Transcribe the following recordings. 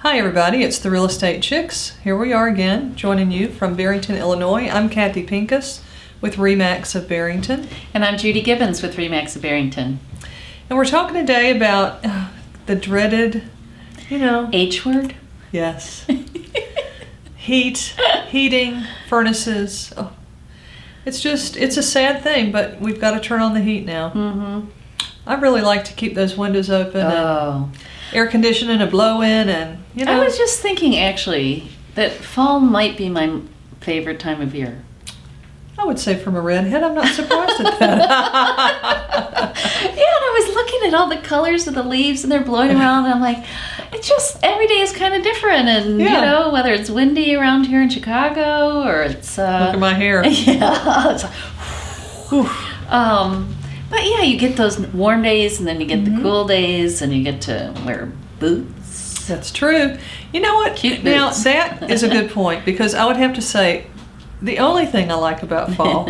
Hi everybody, it's the Real Estate Chicks. Here we are again, joining you from Barrington, Illinois. I'm Kathy Pincus with RE/MAX of Barrington. And I'm Judy Gibbons with RE/MAX of Barrington. And we're talking today about the dreaded, H word? Yes. Heating, furnaces. Oh, it's a sad thing, but we've got to turn on the heat now. Mm-hmm. I really like to keep those windows open Oh. and air conditioning and blow in and, I was just thinking, actually, that fall might be my favorite time of year. I would say from a redhead, I'm not surprised at that. Yeah, and I was looking at all the colors of the leaves and they're blowing around, and I'm like, it's just, every day is kind of different. And, whether it's windy around here in Chicago or it's... Look at my hair. Yeah. It's like, but yeah, you get those warm days and then you get the cool days and you get to wear boots. That's true. You know what? Cute now, boots. that is a good point, because I would have to say the only thing I like about fall,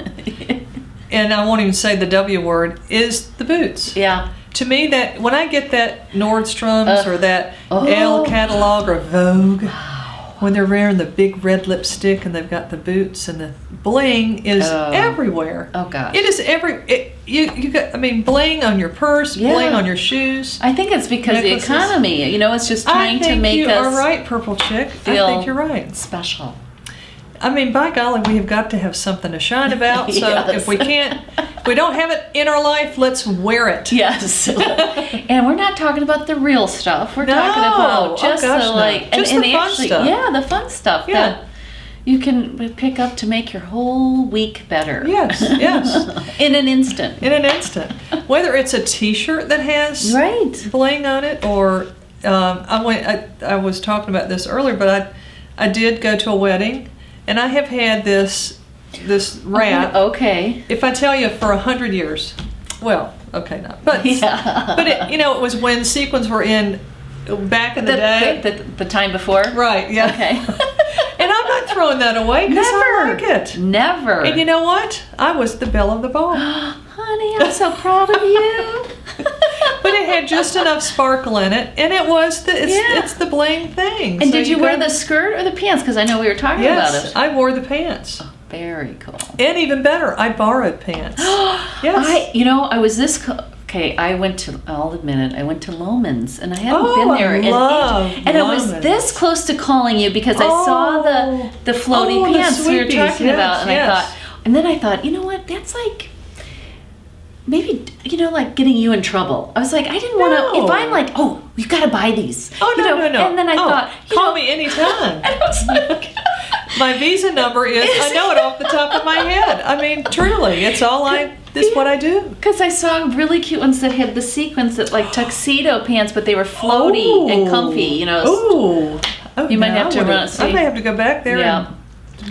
and I won't even say the W word, is the boots. Yeah. To me, that when I get that Nordstrom's or that Elle catalog or Vogue, when they're wearing the big red lipstick and they've got the boots and the bling is everywhere. Oh gosh. It is you got, bling on your purse, bling on your shoes. I think it's because necklaces. The economy, it's just trying to make you us are right, Purple Chick. feel I think you're right. special. By golly, we have got to have something to shine about. So Yes. if we don't have it in our life, let's wear it. Yes. And we're not talking about the real stuff. We're talking about just no. the fun stuff. Yeah, the fun stuff that you can pick up to make your whole week better. Yes. In an instant. Whether it's a T-shirt that has bling on it, or I was talking about this earlier, but I did go to a wedding, and I have had this wrap. Okay. If I tell you for 100 years, well, okay, not, but but it was when sequins were in back in the day, the time before. Right? Yeah. Okay. And I'm not throwing that away because I like it. Never. And you know what? I was the belle of the ball. Honey, I'm so proud of you. But it had just enough sparkle in it, and it's the bling thing. And so did you wear the skirt or the pants? Because I know we were talking about it. Yes, I wore the pants. Oh, very cool. And even better, I borrowed pants. Yes. I was this... Okay, I'll admit it, I went to Loman's, and I hadn't been there in ages. And I was this close to calling you because I saw the floaty pants we were talking about, and then I thought, you know what, that's like, maybe, like getting you in trouble. I was like, I didn't want to, if I'm like, you've got to buy these. Oh, no. And then I thought, call me anytime. And I was like... My Visa number is, I know it off the top of my head. Truly, it's all this what I do. Because I saw really cute ones that had the sequins that like tuxedo pants, but they were floaty and comfy, You might have to run. I may have to go back there and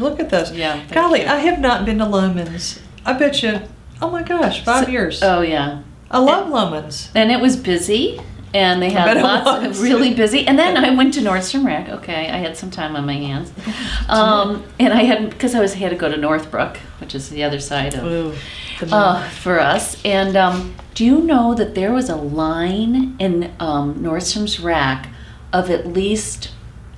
look at those. Yeah. Golly, I have not been to Loman's. I bet you, oh my gosh, 5 years. Oh, yeah. I love Loman's. And it was busy. And they had lots of really busy. And then I went to Nordstrom Rack. Okay, I had some time on my hands. And I had, because I had to go to Northbrook, which is the other side of for us. And do you know that there was a line in Nordstrom's Rack of at least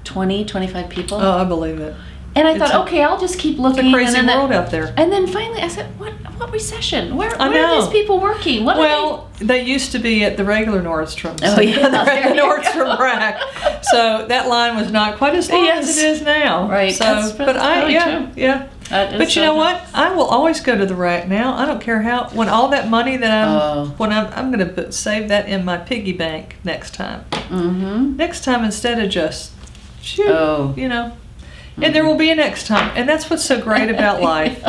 20, 25 people? Oh, I believe it. And I thought, okay, I'll just keep looking. It's a crazy world out there. And then finally I said, what recession? Where are these people working? They used to be at the regular Nordstrom. Oh, yeah. They're at the Nordstrom Rack. So that line was not quite as long as it is now. Right. So, true. Yeah. But you know what? I will always go to the Rack now. I don't care when all that money that I'm going to save that in my piggy bank next time. Mm-hmm. Next time, instead of just And there will be a next time. And that's what's so great about life.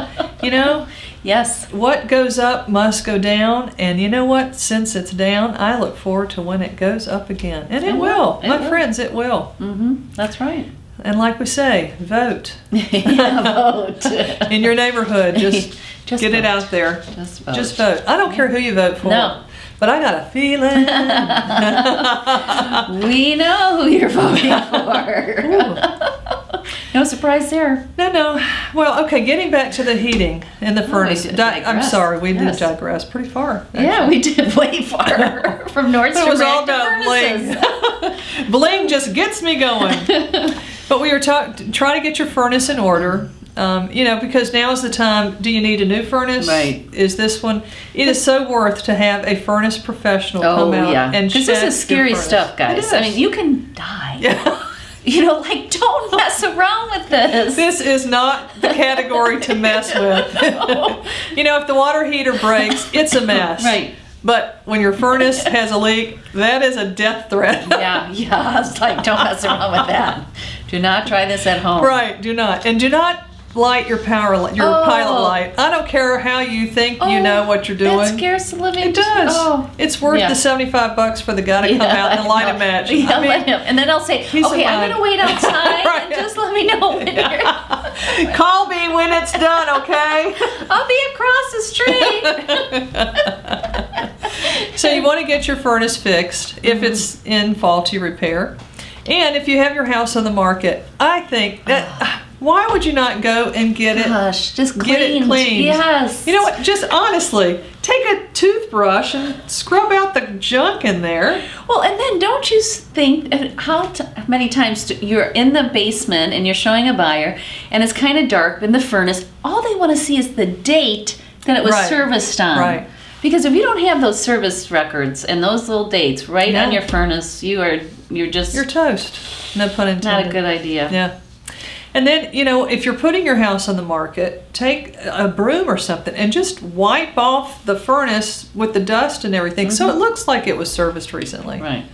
Yes. What goes up must go down. And you know what? Since it's down, I look forward to when it goes up again. And it will. My friends, it will. Mm-hmm. That's right. And like we say, vote. Vote. In your neighborhood, just get vote. it out there. Just vote. I don't care who you vote for. No. But I got a feeling. We know who you're voting for. No surprise there. No. Well, okay, getting back to the heating and the furnace. I'm sorry, we did digress pretty far. Actually. Yeah, we did way far from Nordstrom. It was all about Bling. Bling just gets me going. But we were trying to get your furnace in order. Because now is the time. Do you need a new furnace? Right. Is this one? It is so worth to have a furnace professional come out and check. Because this is scary stuff, guys. I mean, you can die. Yeah. Don't mess around with this. This is not the category to mess with. No. If the water heater breaks, it's a mess. Right. But when your furnace has a leak, that is a death threat. Yeah. It's like, don't mess around with that. Do not try this at home. Right, do not. And do not light your pilot light. I don't care how you think you know what you're doing. That scares the living. It does. It's worth the $75 for the guy to come out and light a match. Yeah, let him. And then I'll say, okay, I'm going to wait outside and just let me know when you're... Call me when it's done, okay? I'll be across the street. So you want to get your furnace fixed if it's in faulty repair. And if you have your house on the market, I think that... Why would you not go and get it? Just cleaned. Get it cleaned. Yes. You know what? Just honestly, take a toothbrush and scrub out the junk in there. Well, and then don't you think how many times you're in the basement and you're showing a buyer and it's kind of dark in the furnace. All they want to see is the date that it was serviced on. Right. Because if you don't have those service records and those little dates on your furnace, you're toast. No pun intended. Not a good idea. Yeah. And then, if you're putting your house on the market, take a broom or something and just wipe off the furnace with the dust and everything so it looks like it was serviced recently. Right.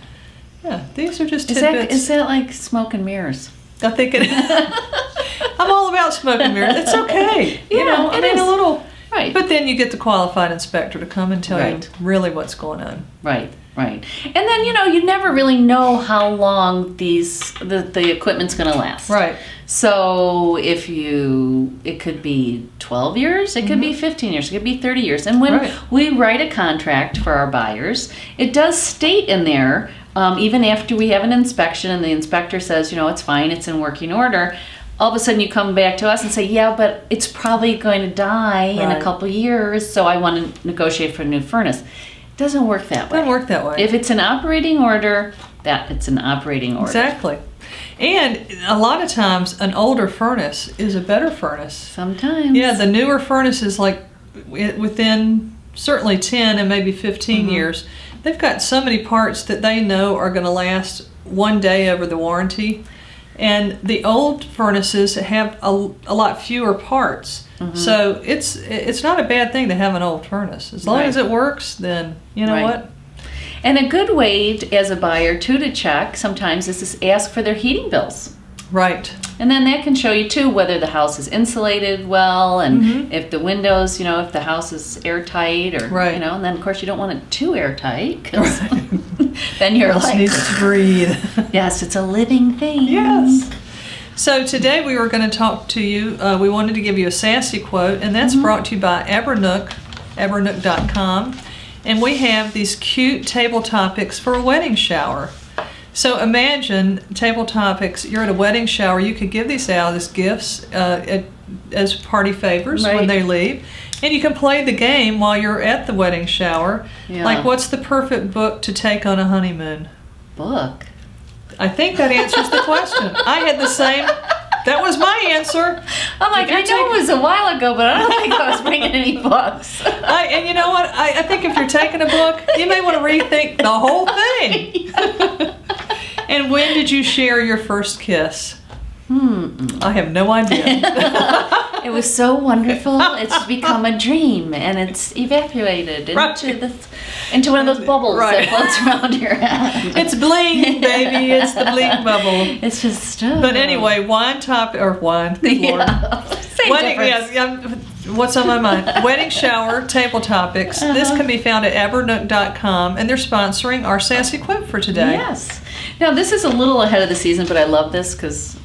Yeah, these are just tidbits. Is that like smoke and mirrors? I think it I'm all about smoke and mirrors. It's okay. A little. Right. But then you get the qualified inspector to come and tell you really what's going on. Right. And then, you never really know how long the equipment's going to last. Right. So it could be 12 years, it could be 15 years, it could be 30 years. And when we write a contract for our buyers, it does state in there, even after we have an inspection and the inspector says, it's fine, it's in working order, all of a sudden you come back to us and say, yeah, but it's probably going to die in a couple years, so I want to negotiate for a new furnace. It doesn't work that way. Doesn't work that way. If it's an operating order, it's an operating order. Exactly. And a lot of times, an older furnace is a better furnace. Sometimes. Yeah, the newer furnaces, like within certainly 10 and maybe 15 years, they've got so many parts that they know are going to last one day over the warranty. And the old furnaces have a lot fewer parts. So it's not a bad thing to have an old furnace. As long as it works, then you know what? And a good way as a buyer to check sometimes is to ask for their heating bills. Right. And then that can show you too whether the house is insulated well and if the windows, if the house is airtight or, and then of course you don't want it too airtight because then you're like... It needs to breathe. Yes, it's a living thing. Yes. So today we were going to talk to you, we wanted to give you a sassy quote, and that's brought to you by Evernook.com. And we have these cute table topics for a wedding shower. So imagine table topics, you're at a wedding shower, you could give these out as gifts, as party favors when they leave. And you can play the game while you're at the wedding shower. Yeah. Like, what's the perfect book to take on a honeymoon? Book? I think that answers the question. I had the same... That was my answer. I'm like, I know it was a while ago, but I don't think I was bringing any books. And you know what? I think if you're taking a book, you may want to rethink the whole thing. And when did you share your first kiss? I have no idea. It was so wonderful. It's become a dream, and it's evaporated into one of those bubbles that floats around your head. It's Bling, baby. It's the Bling bubble. It's just. But anyway, wine. Good Lord. Wedding. What's on my mind? Wedding shower table topics. This can be found at Evernook.com, and they're sponsoring our sassy quote for today. Yes. Now this is a little ahead of the season, but I love this because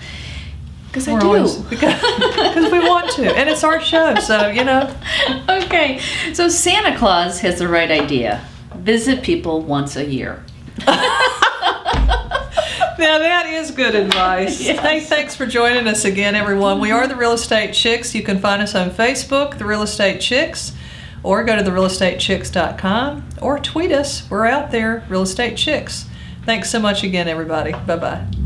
I do. Because we want to. And it's our show, so, Okay. So Santa Claus has the right idea. Visit people once a year. Now that is good advice. Yes. Hey, thanks for joining us again, everyone. We are the Real Estate Chicks. You can find us on Facebook, the Real Estate Chicks, or go to therealestatechicks.com or tweet us. We're out there, Real Estate Chicks. Thanks so much again, everybody. Bye-bye.